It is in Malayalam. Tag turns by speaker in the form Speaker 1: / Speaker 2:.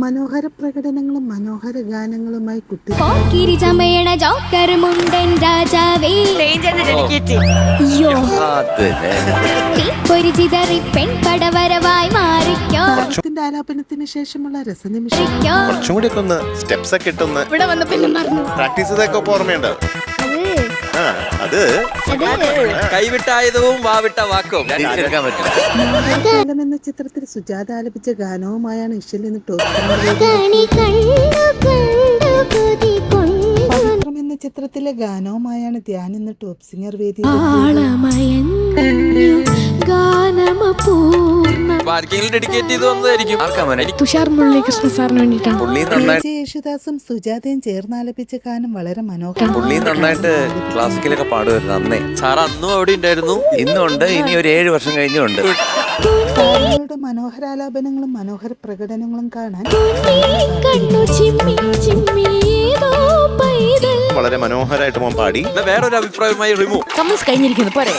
Speaker 1: മനോഹര പ്രകടനങ്ങളും മനോഹര ഗാനങ്ങളുമായി കുട്ടി താരത്തിന്റെ ആലാപനത്തിന് ശേഷമുള്ള രസനിമിഷം
Speaker 2: സ്റ്റെപ്സ് ഒക്കെ ഇട്ടൊന്ന് പ്രാക്ടീസ് ഓർമ്മയുണ്ട്. അത്
Speaker 3: കൈവിട്ടായതും വാവിട്ട വാക്കും
Speaker 1: എന്ന ചിത്രത്തിൽ സുജാത ആലപിച്ച ഗാനവുമായാണ് ഇഷൽ ഇന്ന് ടോപ്പ് എന്ന ചിത്രത്തിലെ ഗാനവുമായാണ് ധ്യാൻ ഇന്ന് ടോപ്പ് സിംഗർ വേദി.
Speaker 4: തുഷാർ മുരളീകൃഷ്ണ സാറിന് വേണ്ടിയിട്ടാണ്.
Speaker 1: യേശുദാസും സുജാതയും ചേർന്ന് ആലപിച്ച ഗാനം വളരെ മനോഹരം.
Speaker 2: പുള്ളി നന്നായിട്ട് ക്ലാസിക്കലൊക്കെ പാടുമായിരുന്നു അന്നേ.
Speaker 3: സാർ അന്നും അവിടെ ഉണ്ടായിരുന്നു,
Speaker 2: ഇന്നും ഉണ്ട്, ഇനി ഒരു 7 വർഷം കഴിഞ്ഞുണ്ട്.
Speaker 1: താരങ്ങളുടെ മനോഹരാലാപനങ്ങളും മനോഹര പ്രകടനങ്ങളും കാണാൻ
Speaker 2: വളരെ മനോഹരമായിട്ട് മോൻ പാടി.
Speaker 3: വേറൊരു അഭിപ്രായമായി റിമൂവ്
Speaker 4: കഴിഞ്ഞിരിക്കുന്നു പോരെ.